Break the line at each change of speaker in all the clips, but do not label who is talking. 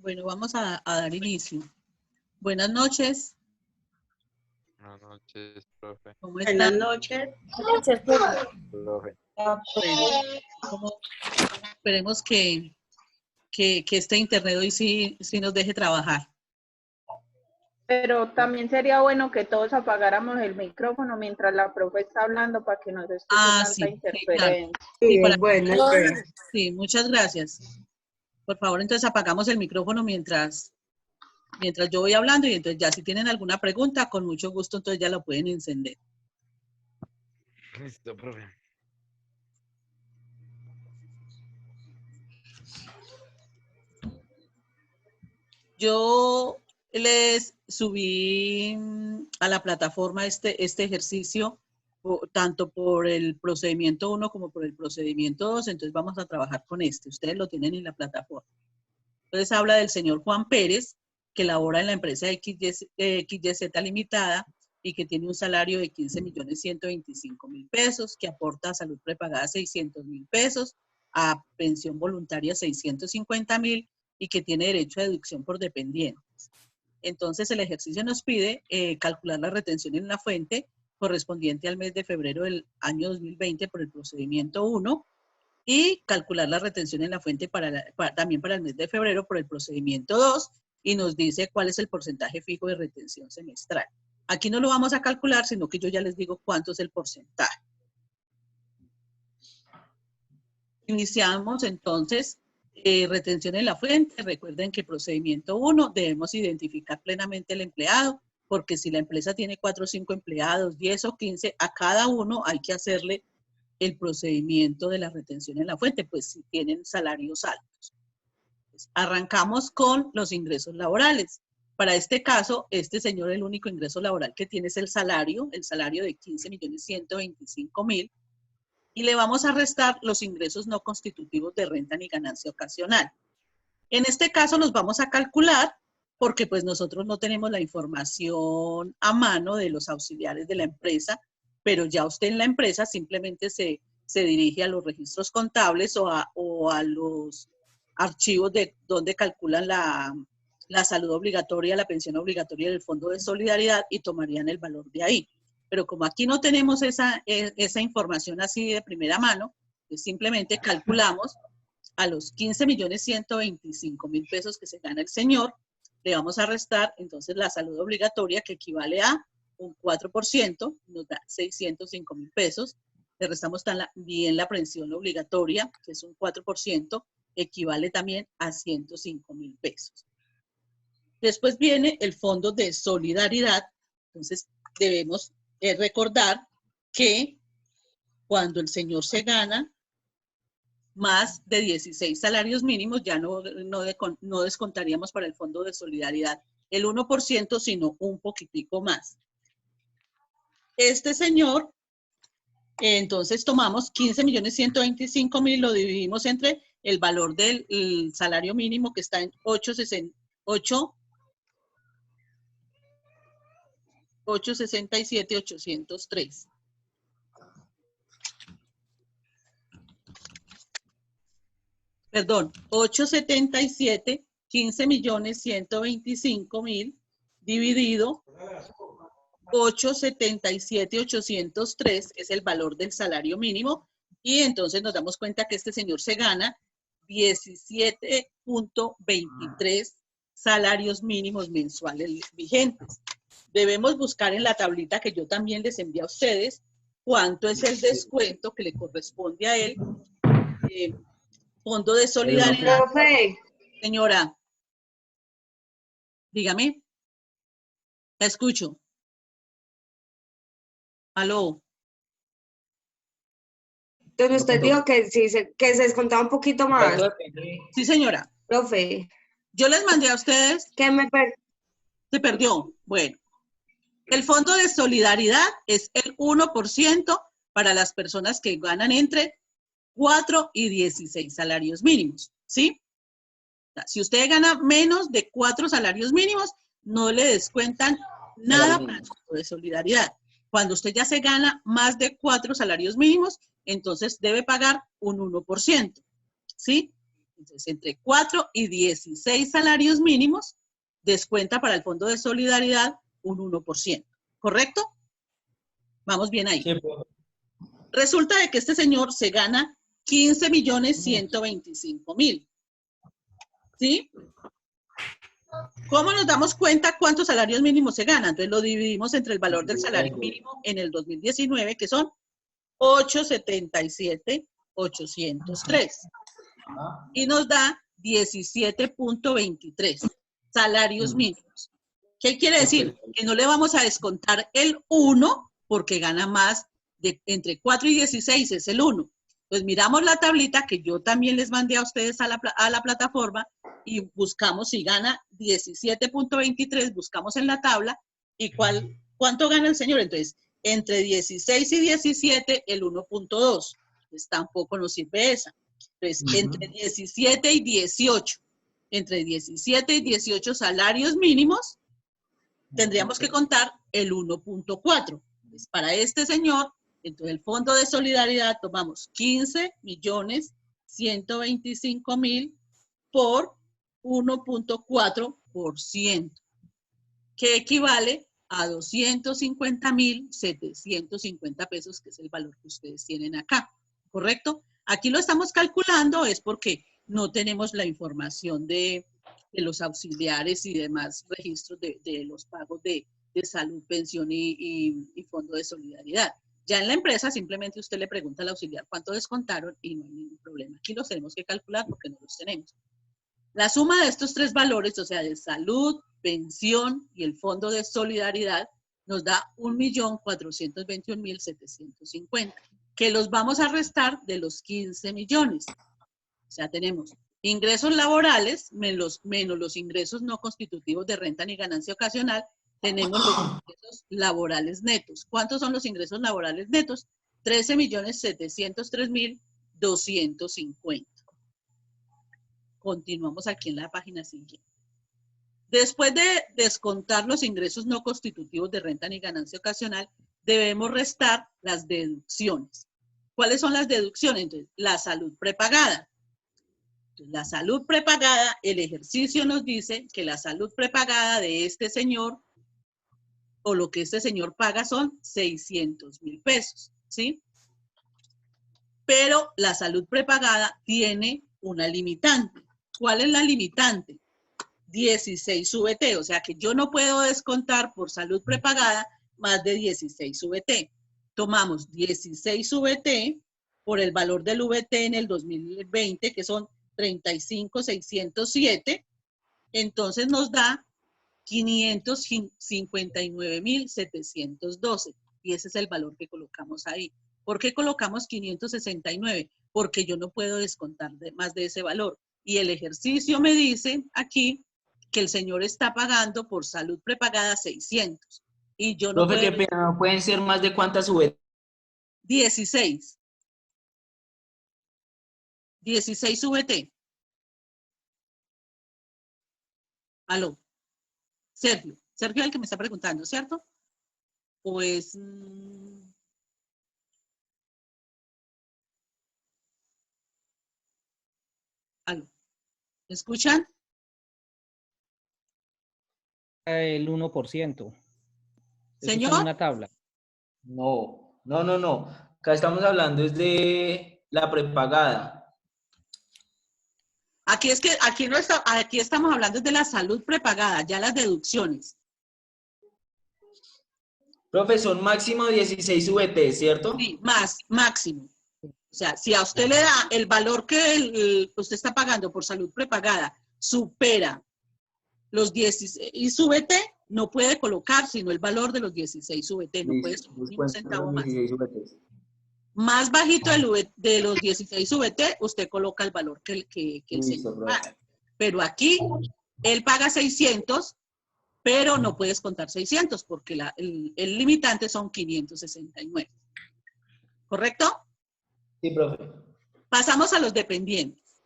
Bueno, vamos a dar inicio. Buenas noches.
Buenas noches, profe.
¿Cómo
Buenas
están?
noches.
Profe.
Bueno, esperemos que este internet hoy sí nos deje trabajar.
Pero también sería bueno que todos apagáramos el micrófono mientras la profe está hablando para que no se escuche tanta
Sí,
interferencia.
Sí,
Sí, bueno,
sí, muchas gracias. Por favor, entonces apagamos el micrófono mientras yo voy hablando y entonces ya si tienen alguna pregunta, con mucho gusto entonces ya lo pueden encender.
Listo, profe.
Yo les subí a la plataforma este ejercicio, tanto por el procedimiento 1 como por el procedimiento 2, entonces vamos a trabajar con este. Ustedes lo tienen en la plataforma. Entonces habla del señor Juan Pérez, que labora en la empresa XYZ Limitada y que tiene un salario de 15.125.000 pesos, que aporta a salud prepagada 600.000 pesos, a pensión voluntaria 650.000 y que tiene derecho a deducción por dependientes. Entonces el ejercicio nos pide calcular la retención en la fuente correspondiente al mes de febrero del año 2020 por el procedimiento 1 y calcular la retención en la fuente también para el mes de febrero por el procedimiento 2 y nos dice cuál es el porcentaje fijo de retención semestral. Aquí no lo vamos a calcular, sino que yo ya les digo cuánto es el porcentaje. Iniciamos entonces retención en la fuente. Recuerden que procedimiento 1 debemos identificar plenamente al empleado, porque si la empresa tiene 4 o 5 empleados, 10 o 15, a cada uno hay que hacerle el procedimiento de la retención en la fuente, pues si tienen salarios altos. Pues, arrancamos con los ingresos laborales. Para este caso, este señor el único ingreso laboral que tiene es el salario de 15.125.000 y le vamos a restar los ingresos no constitutivos de renta ni ganancia ocasional. En este caso los vamos a calcular porque pues nosotros no tenemos la información a mano de los auxiliares de la empresa, pero ya usted en la empresa simplemente se dirige a los registros contables o a los archivos de donde calculan la salud obligatoria, la pensión obligatoria del Fondo de Solidaridad y tomarían el valor de ahí. Pero como aquí no tenemos esa información así de primera mano, pues simplemente calculamos a los 15.125.000 pesos que se gana el señor, le vamos a restar entonces la salud obligatoria que equivale a un 4%, nos da 605.000 pesos. Le restamos también la pensión obligatoria, que es un 4%, equivale también a 105.000 pesos. Después viene el Fondo de Solidaridad. Entonces debemos recordar que cuando el señor se gana más de 16 salarios mínimos, ya no descontaríamos para el Fondo de Solidaridad el 1%, sino un poquitico más. Este señor, entonces tomamos 15.125.000, lo dividimos entre el valor del salario mínimo que está en 867.803. Perdón, 877, 15.125.000 dividido 877.803 es el valor del salario mínimo y entonces nos damos cuenta que este señor se gana 17.23 salarios mínimos mensuales vigentes. Debemos buscar en la tablita que yo también les envié a ustedes cuánto es el descuento que le corresponde a él. Fondo de Solidaridad.
Profe.
Señora, dígame. La escucho. Aló.
Entonces usted dijo que sí, que se descontaba un poquito más.
Sí, señora.
Profe.
Yo les mandé a ustedes.
¿Qué me
Se perdió. Bueno. El Fondo de Solidaridad es el 1% para las personas que ganan entre 4 y 16 salarios mínimos, ¿sí? Si usted gana menos de 4 salarios mínimos, no le descuentan nada para el Fondo de Solidaridad. Cuando usted ya se gana más de 4 salarios mínimos, entonces debe pagar un 1%, ¿sí? Entonces, entre 4 y 16 salarios mínimos, descuenta para el Fondo de Solidaridad un 1%. ¿Correcto? Vamos bien ahí.
Sí, profe.
Resulta de que este señor se gana 15.125.000. ¿Sí? ¿Cómo nos damos cuenta cuántos salarios mínimos se ganan? Entonces lo dividimos entre el valor del salario mínimo en el 2019, que son 877.803. Y nos da 17.23 salarios mínimos. ¿Qué quiere decir? Que no le vamos a descontar el 1 porque gana más de entre 4 y 16 es el 1. Pues miramos la tablita que yo también les mandé a ustedes a la plataforma y buscamos si gana 17.23, buscamos en la tabla y cuánto gana el señor. Entonces, entre 16 y 17, el 1.2. Pues tampoco nos sirve esa. Entonces, entre 17 y 18, entre 17 y 18 salarios mínimos, tendríamos que contar el 1.4. Pues para este señor, entonces el Fondo de Solidaridad tomamos 15.125.000 por 1.4%, que equivale a 250.750 pesos, que es el valor que ustedes tienen acá, ¿correcto? Aquí lo estamos calculando, es porque no tenemos la información de los auxiliares y demás registros de los pagos de salud, pensión y Fondo de Solidaridad. Ya en la empresa simplemente usted le pregunta al auxiliar cuánto descontaron y no hay ningún problema. Aquí los tenemos que calcular porque no los tenemos. La suma de estos tres valores, o sea, de salud, pensión y el Fondo de Solidaridad, nos da 1.421.750, que los vamos a restar de los 15 millones. O sea, tenemos ingresos laborales menos los ingresos no constitutivos de renta ni ganancia ocasional, tenemos los ingresos laborales netos. ¿Cuántos son los ingresos laborales netos? 13.703.250. Continuamos aquí en la página siguiente. Después de descontar los ingresos no constitutivos de renta ni ganancia ocasional, debemos restar las deducciones. ¿Cuáles son las deducciones? Entonces, la salud prepagada. Entonces, la salud prepagada, el ejercicio nos dice que la salud prepagada de este señor o lo que este señor paga son 600.000 pesos, ¿sí? Pero la salud prepagada tiene una limitante. ¿Cuál es la limitante? 16 VT, o sea que yo no puedo descontar por salud prepagada más de 16 VT. Tomamos 16 VT por el valor del VT en el 2020, que son 35.607, entonces nos da 559.712 y ese es el valor que colocamos ahí. ¿Por qué colocamos 569? Porque yo no puedo descontar más de ese valor. Y el ejercicio me dice aquí que el señor está pagando por salud prepagada 600. Y yo no
Profe,
puedo...
qué pena, ¿no pueden ser más de cuántas VT?
16. 16 VT. Aló. Sergio. Sergio es el que me está preguntando, ¿cierto? Pues... aló. ¿Me escuchan?
El 1%. Eso
Señor.
está en una tabla.
No. Acá estamos hablando es de la prepagada.
Aquí es que aquí no está, aquí estamos hablando de la salud prepagada, ya las deducciones.
Profe, son máximo 16 VT, ¿cierto?
Sí, máximo. O sea, si a usted le da el valor que usted está pagando por salud prepagada, supera los 16 VT, no puede colocar sino el valor de los 16 VT, no puede subir ni un centavo más. Más bajito de los 16 VT, usted coloca el valor que el señor paga. Pero aquí, él paga 600, pero no puedes contar 600 porque el limitante son 569. ¿Correcto?
Sí, profe.
Pasamos a los dependientes.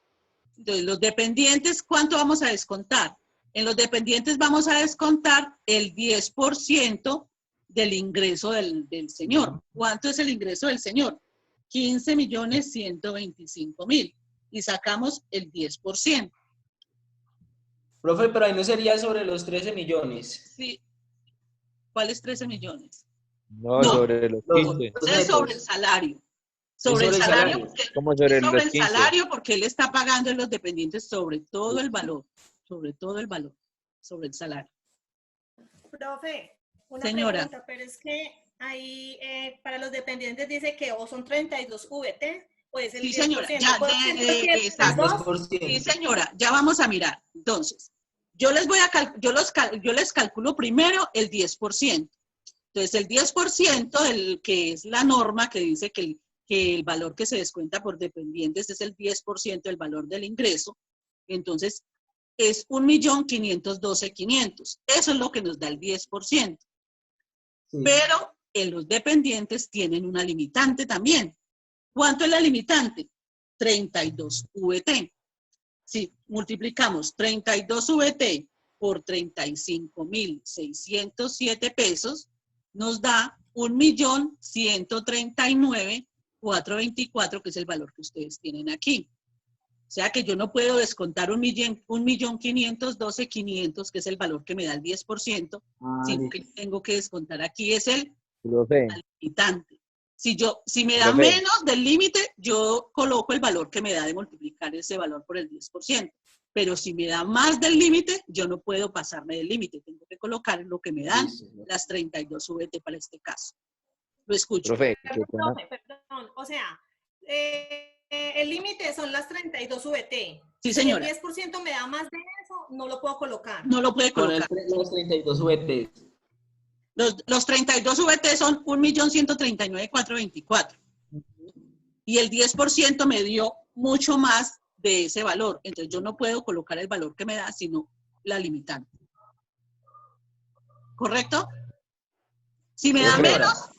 Entonces, los dependientes, ¿cuánto vamos a descontar? En los dependientes vamos a descontar el 10% del ingreso del señor. ¿Cuánto es el ingreso del señor? 15.125.000. y sacamos el 10%.
Profe, pero ahí no sería sobre los 13 millones.
Sí. ¿Cuáles 13 millones?
No,
No.
sobre los
Los
15.
Es sobre el salario. Sobre el
sobre el
salario,
salario.
porque,
¿Cómo
es
sobre
sobre
los
el
15?
salario porque él está pagando en los dependientes sobre todo el valor, sobre todo el valor, sobre el salario.
Profe, una
Señora.
pregunta, pero es que ahí para los dependientes dice que o son 32 VT o es el
Sí,
10%.
señora, ya,
¿Puedo hacer cualquiera de las
exacto.
dos?
10%.
Sí, señora, ya vamos a mirar. Entonces, yo les calculo primero el 10%. Entonces, el 10% del que es la norma que dice que el valor que se descuenta por dependientes es el 10% del valor del ingreso. Entonces, es 1.512.500. Eso es lo que nos da el 10%.
Sí.
Pero en los dependientes tienen una limitante también. ¿Cuánto es la limitante? 32 VT. Si multiplicamos 32 VT por 35.607 pesos, nos da 1.139.424, que es el valor que ustedes tienen aquí. O sea que yo no puedo descontar 1.512.500, que es el valor que me da el 10%, sino que tengo que descontar aquí es el
Profe,
limitante. Si me da
Profe.
menos del límite, yo coloco el valor que me da de multiplicar ese valor por el 10%. Pero si me da más del límite, yo no puedo pasarme del límite. Tengo que colocar lo que me dan las 32 VT para este caso. Lo escucho.
profe,
Perdón, o sea, el límite son las 32 VT.
Sí,
Si el
señora.
10% me da más de eso, no lo puedo colocar.
No lo puede
Con
colocar.
los 32 VT.
Los 32 VT son 1.139.424. Y el 10% me dio mucho más de ese valor. Entonces yo no puedo colocar el valor que me da, sino la limitante. ¿Correcto? Si me da menos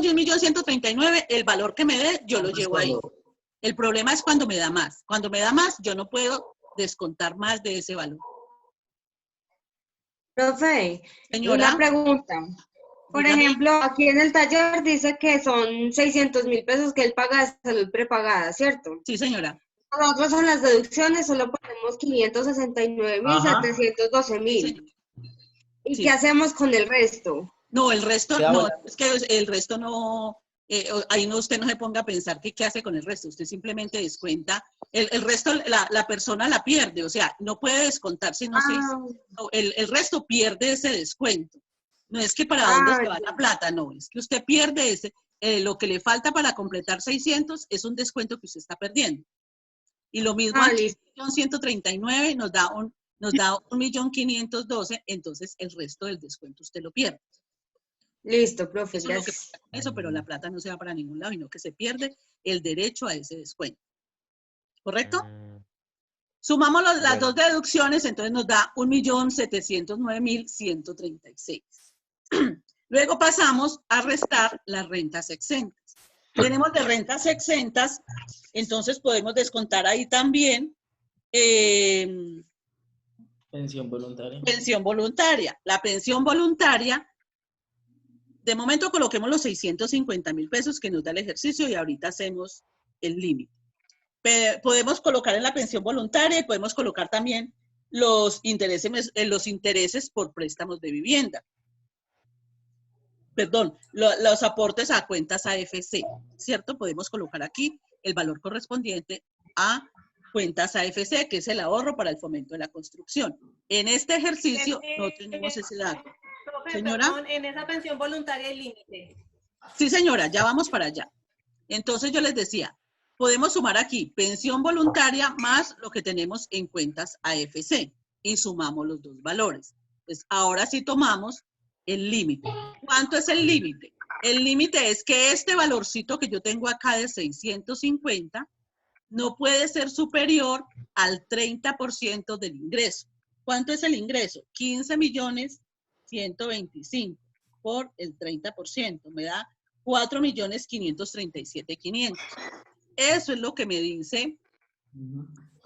de 1.139.000, el valor que me dé, yo lo llevo ahí. El problema es cuando me da más. Cuando me da más, yo no puedo descontar más de ese valor.
Profe,
Señora.
una pregunta. Por
Dígame.
ejemplo, aquí en el taller dice que son 600.000 pesos que él paga de salud prepagada, ¿cierto?
Sí, señora.
Nosotros en las deducciones solo ponemos 569.712.000.
Sí.
¿Y
Sí.
qué hacemos con el resto?
No, el resto
Queda
no,
bueno.
es que el resto no, ahí no, usted no se ponga a pensar que qué hace con el resto, usted simplemente descuenta, el resto la persona la pierde, o sea, no puede descontar si no se hizo, no, el resto pierde ese descuento. No es que para dónde se va la plata, no, es que usted pierde ese, lo que le falta para completar 600 es un descuento que usted está perdiendo. Y lo mismo aquí, 1.139 nos da 1.512.000, entonces el resto del descuento usted lo pierde.
Listo, profe,
Eso es lo que
gracias.
pasa con eso, pero la plata no se va para ningún lado, sino que se pierde el derecho a ese descuento. ¿Correcto? Sumamos las dos deducciones, entonces nos da 1.709.136. Luego pasamos a restar las rentas exentas. Tenemos de rentas exentas, entonces podemos descontar ahí también
Pensión voluntaria.
pensión voluntaria. La pensión voluntaria, de momento coloquemos los 650.000 pesos que nos da el ejercicio y ahorita hacemos el límite. Podemos colocar en la pensión voluntaria y podemos colocar también los intereses por préstamos de vivienda. Perdón, los aportes a cuentas AFC, ¿cierto? Podemos colocar aquí el valor correspondiente a cuentas AFC, que es el ahorro para el fomento de la construcción. En este ejercicio no tenemos ese dato. Señora.
Perdón, en esa pensión voluntaria hay límite.
Sí, señora, ya vamos para allá. Entonces yo les decía, podemos sumar aquí pensión voluntaria más lo que tenemos en cuentas AFC y sumamos los dos valores. Entonces, ahora sí tomamos el límite. ¿Cuánto es el límite? El límite es que este valorcito que yo tengo acá de 650 no puede ser superior al 30% del ingreso. ¿Cuánto es el ingreso? 15.125.000 por el 30%. Me da 4.537.500. Eso es lo que me dice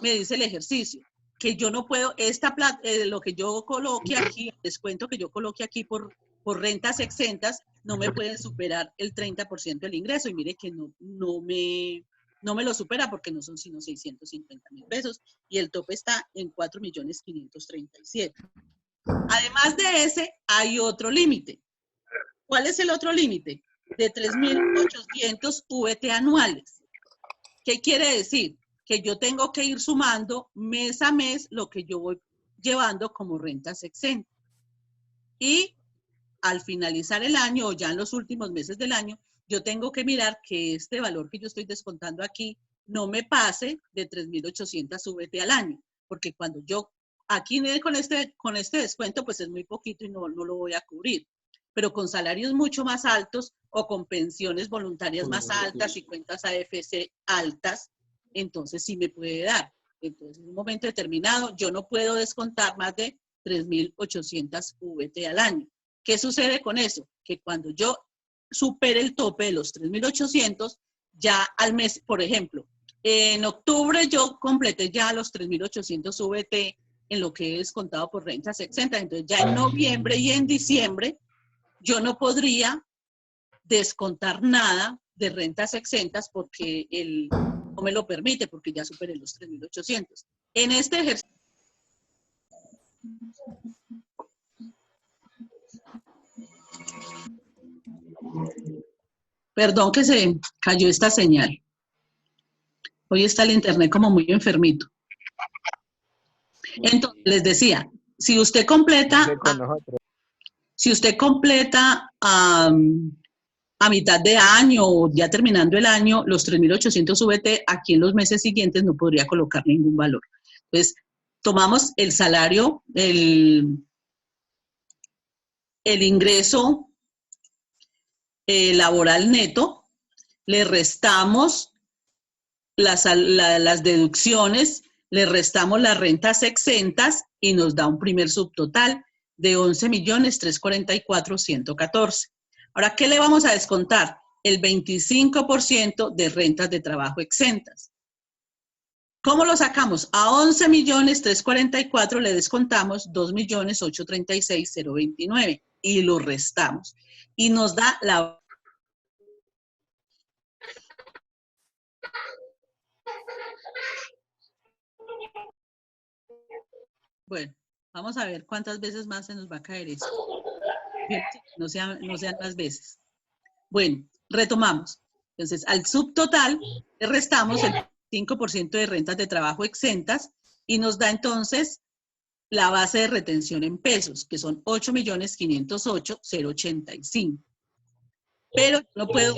el ejercicio. Que yo no puedo, esta plata, lo que yo coloque aquí, el descuento que yo coloque aquí por rentas exentas, no me pueden superar el 30% del ingreso. Y mire que no me No me lo supera porque no son sino 650.000 pesos y el tope está en 4.537.000. Además de ese, hay otro límite. ¿Cuál es el otro límite? De 3.800 VT anuales. ¿Qué quiere decir? Que yo tengo que ir sumando mes a mes lo que yo voy llevando como rentas exentas. Y al finalizar el año o ya en los últimos meses del año, yo tengo que mirar que este valor que yo estoy descontando aquí no me pase de 3.800 VT al año, porque cuando yo aquí con este descuento pues es muy poquito y no lo voy a cubrir, pero con salarios mucho más altos o con pensiones voluntarias más altas y cuentas AFC altas, entonces sí me puede dar. Entonces en un momento determinado yo no puedo descontar más de 3.800 VT al año. ¿Qué sucede con eso? Que cuando yo supere el tope de los 3.800, ya al mes, por ejemplo, en octubre yo completé ya los 3.800 VT en lo que he descontado por rentas exentas. Entonces ya en noviembre y en diciembre yo no podría descontar nada de rentas exentas porque no me lo permite, porque ya superé los 3.800. En este ejercicio, perdón que se cayó esta señal. Hoy está el internet como muy enfermito. Entonces, les decía, si usted completa a mitad de año o ya terminando el año, los 3.800 VT, aquí en los meses siguientes no podría colocar ningún valor. Entonces, tomamos el salario, el ingreso laboral neto, le restamos las deducciones, le restamos las rentas exentas y nos da un primer subtotal de 11.344.114. Ahora, ¿qué le vamos a descontar? El 25% de rentas de trabajo exentas. ¿Cómo lo sacamos? A 11.344.000 le descontamos 2.836.029 y lo restamos. Y nos da la... Bueno, vamos a ver cuántas veces más se nos va a caer eso. No sean más veces. Bueno, retomamos. Entonces, al subtotal le restamos el 5% de rentas de trabajo exentas y nos da entonces la base de retención en pesos, que son 8.508.085. Pero no puedo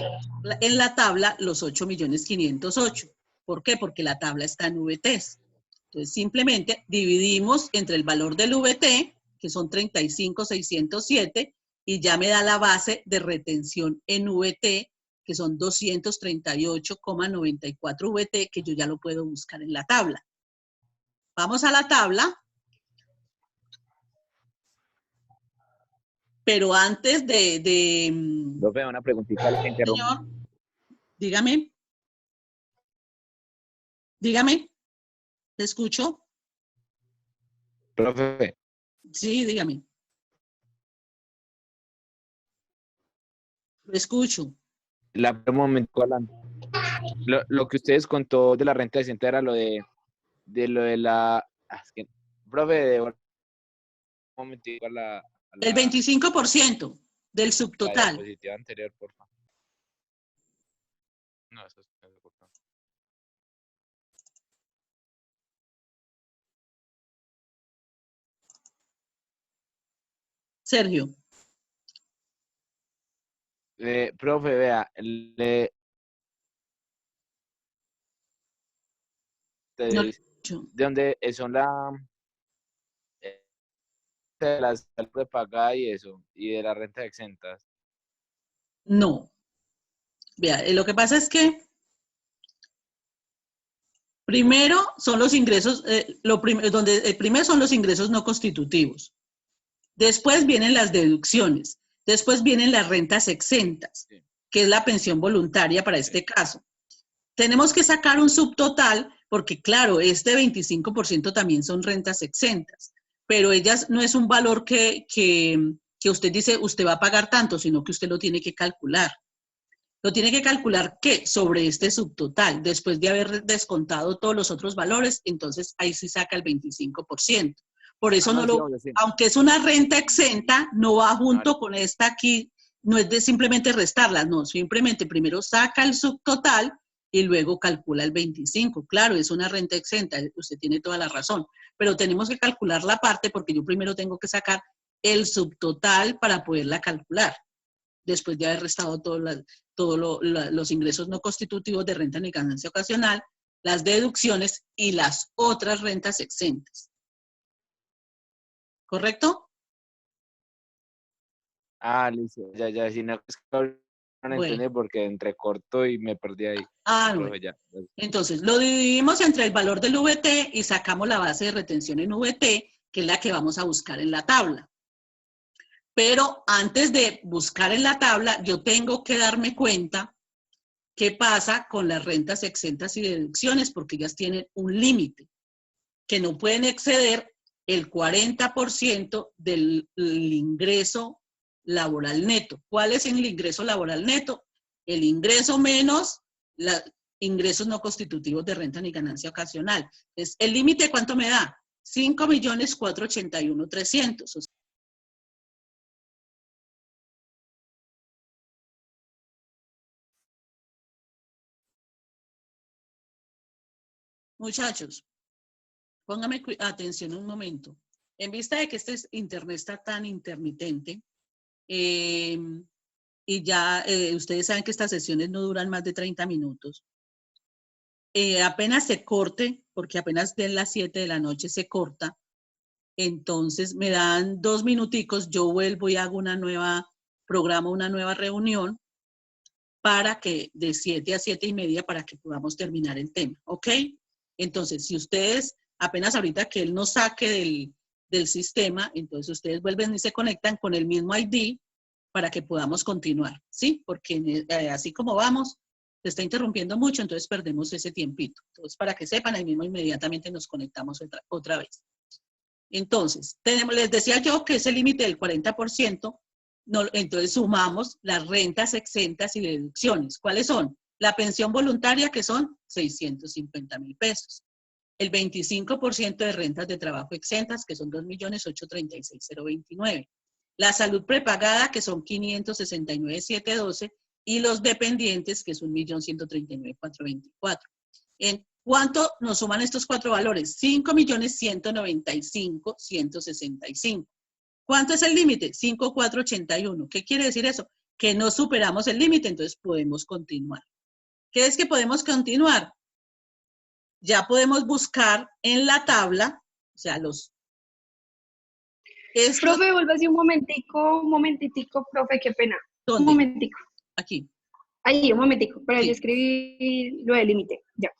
en la tabla los 8.508.000. ¿Por qué? Porque la tabla está en VTs. Entonces, simplemente dividimos entre el valor del VT, que son 35.607, y ya me da la base de retención en VT, que son 238,94 VT, que yo ya lo puedo buscar en la tabla. Vamos a la tabla. Pero antes
Profe, una preguntita.
Señor, dígame. Dígame. ¿Te escucho?
Profe.
Sí, dígame. Lo escucho.
Un momento, lo que ustedes contó de la renta decente era lo de la... Es que, profe, un momentico a la
El 25% del subtotal.
La diapositiva anterior, por favor. No, eso es...
Sergio.
Profe, vea, de donde son de las prepagadas y eso, y de las rentas exentas.
No. Vea, lo que pasa es que primero son los ingresos, primero son los ingresos no constitutivos. Después vienen las deducciones. Después vienen las rentas exentas, que es la pensión voluntaria para este caso. Tenemos que sacar un subtotal porque, claro, este 25% también son rentas exentas, pero ellas no es un valor que usted dice, usted va a pagar tanto, sino que usted lo tiene que calcular. Lo tiene que calcular, ¿qué? Sobre este subtotal. Después de haber descontado todos los otros valores, entonces ahí sí saca el 25%. Por eso no lo, aunque es una renta exenta, no va junto con esta aquí, no es de simplemente restarla, no, simplemente primero saca el subtotal y luego calcula el 25. Claro, es una renta exenta, usted tiene toda la razón, pero tenemos que calcular la parte porque yo primero tengo que sacar el subtotal para poderla calcular, después de haber restado todos los ingresos no constitutivos de renta ni ganancia ocasional, las deducciones y las otras rentas exentas. ¿Correcto?
Ah, listo. Ya, si no, es que no entendí porque entrecortó y me perdí ahí.
Ah, no.
Ya.
Entonces, lo dividimos entre el valor del VT y sacamos la base de retención en VT, que es la que vamos a buscar en la tabla. Pero antes de buscar en la tabla, yo tengo que darme cuenta qué pasa con las rentas exentas y deducciones, porque ellas tienen un límite, que no pueden exceder el 40% del ingreso laboral neto. ¿Cuál es el ingreso laboral neto? El ingreso menos los ingresos no constitutivos de renta ni ganancia ocasional. Entonces, ¿el límite cuánto me da? 5.481.300. Muchachos, póngame atención un momento. En vista de que este internet está tan intermitente, y ya ustedes saben que estas sesiones no duran más de 30 minutos, apenas se corte, porque apenas den las 7 de la noche se corta, entonces me dan 2 minuticos, yo vuelvo y hago programo una nueva reunión para que de 7 a 7:30 para que podamos terminar el tema, ¿ok? Entonces, si ustedes, apenas ahorita que él nos saque del sistema, entonces ustedes vuelven y se conectan con el mismo ID para que podamos continuar, ¿sí? Porque así como vamos, se está interrumpiendo mucho, entonces perdemos ese tiempito. Entonces, para que sepan, ahí mismo inmediatamente nos conectamos otra vez. Entonces, les decía yo que ese límite del 40%, entonces sumamos las rentas exentas y deducciones. ¿Cuáles son? La pensión voluntaria, que son 650.000 pesos. El 25% de rentas de trabajo exentas, que son 2.836.029. La salud prepagada, que son 569.712, y los dependientes, que es 1.139.424. ¿En cuánto nos suman estos cuatro valores? 5.195.165. ¿Cuánto es el límite? 5.481. ¿Qué quiere decir eso? Que no superamos el límite, entonces podemos continuar. ¿Qué es que podemos continuar? Ya podemos buscar en la tabla, o sea,
Profe, vuelve así un momentitico, profe, qué pena.
¿Dónde?
Un momentico.
Aquí.
Ahí, un momentico, pero
Sí.
yo escribí lo del límite, ya.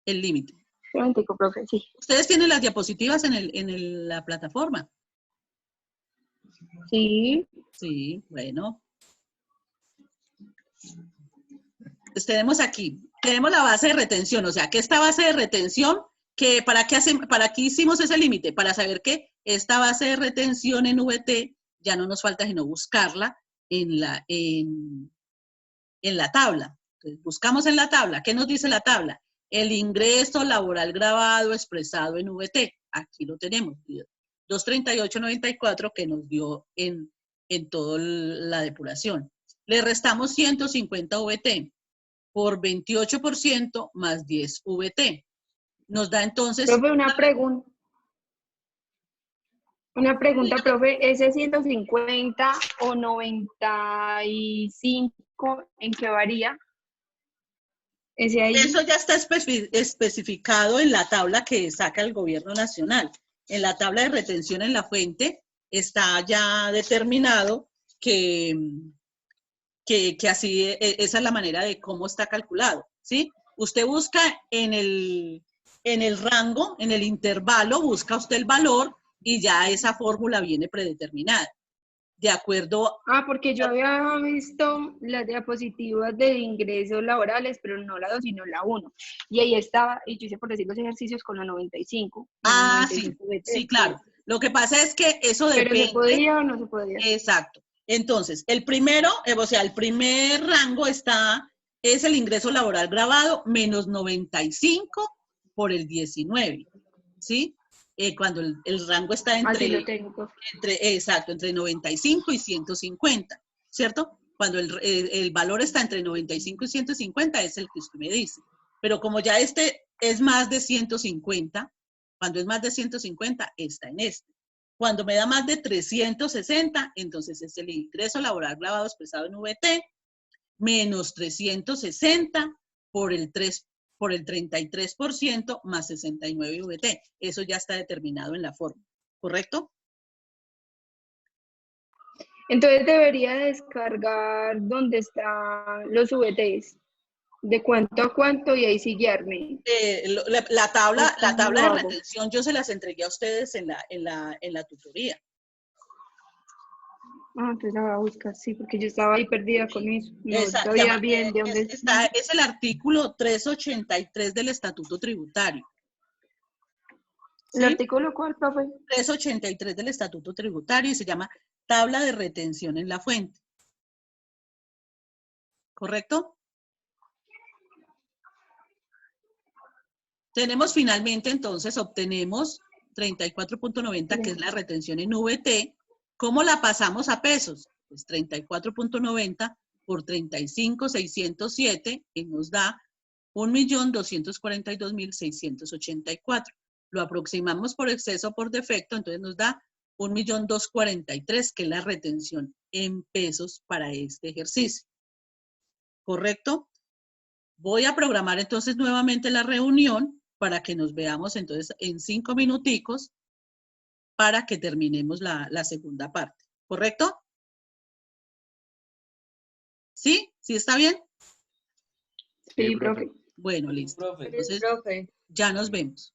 El límite.
Un momentico, profe, sí.
Ustedes tienen las diapositivas en la plataforma.
Sí.
Sí, bueno. Pues tenemos aquí, tenemos la base de retención, o sea, que esta base de retención, ¿para qué hicimos ese límite? Para saber que esta base de retención en VT ya no nos falta sino buscarla en la tabla. Entonces, buscamos en la tabla. ¿Qué nos dice la tabla? El ingreso laboral grabado expresado en VT. Aquí lo tenemos. 238.94 que nos dio en toda la depuración. Le restamos 150 VT por 28% más 10 VT. Nos da entonces...
Profe, una pregunta. Una pregunta, profe, ¿ese 150 o 95 en qué varía? ¿Ese ahí?
Eso ya está especificado en la tabla que saca el gobierno nacional. En la tabla de retención en la fuente está ya determinado que así, esa es la manera de cómo está calculado, ¿sí? Usted busca en el rango, en el intervalo, busca usted el valor y ya esa fórmula viene predeterminada. De acuerdo.
Porque yo había visto las diapositivas de ingresos laborales, pero no la 2, sino la 1. Y ahí estaba, y yo hice por decir los ejercicios con la 95.
Sí, claro. Lo que pasa es que eso depende.
¿Pero se podía o no se podía?
Exacto. Entonces, el primero, o sea, el primer rango es el ingreso laboral gravado menos 95 por el 19, ¿sí? Cuando el rango está
Así lo tengo, profe.
exacto, entre 95 y 150, ¿cierto? Cuando el valor está entre 95 y 150 es el que usted me dice. Pero como ya este es más de 150, cuando es más de 150, está en este. Cuando me da más de 360, entonces es el ingreso laboral gravado expresado en VT, menos 360 por el 33% más 69 VT. Eso ya está determinado en la fórmula, ¿correcto?
Entonces debería descargar dónde están los VTs, de cuánto a cuánto, y ahí sí guiarme.
La tabla
¿Cómo
de
hago?
retención yo se las entregué a ustedes en la tutoría.
Ah, entonces la voy a buscar, sí, porque yo estaba ahí perdida con eso. No
Esa,
sabía bien de dónde
es el artículo 383 del Estatuto Tributario.
¿El
¿Sí?
artículo cuál, profe?
383 del Estatuto Tributario y se llama tabla de retención en la fuente. ¿Correcto? Tenemos finalmente, entonces, obtenemos 34.90, que es la retención en VT. ¿Cómo la pasamos a pesos? Pues 34.90 por 35.607, que nos da 1.242.684. Lo aproximamos por exceso o por defecto, entonces nos da 1.243.000, que es la retención en pesos para este ejercicio. ¿Correcto? Voy a programar entonces nuevamente la reunión para que nos veamos entonces en 5 minuticos para que terminemos la segunda parte. ¿Correcto? ¿Sí? ¿Sí está bien?
Sí, profe.
Bueno, listo.
Profe.
Entonces, ya nos vemos.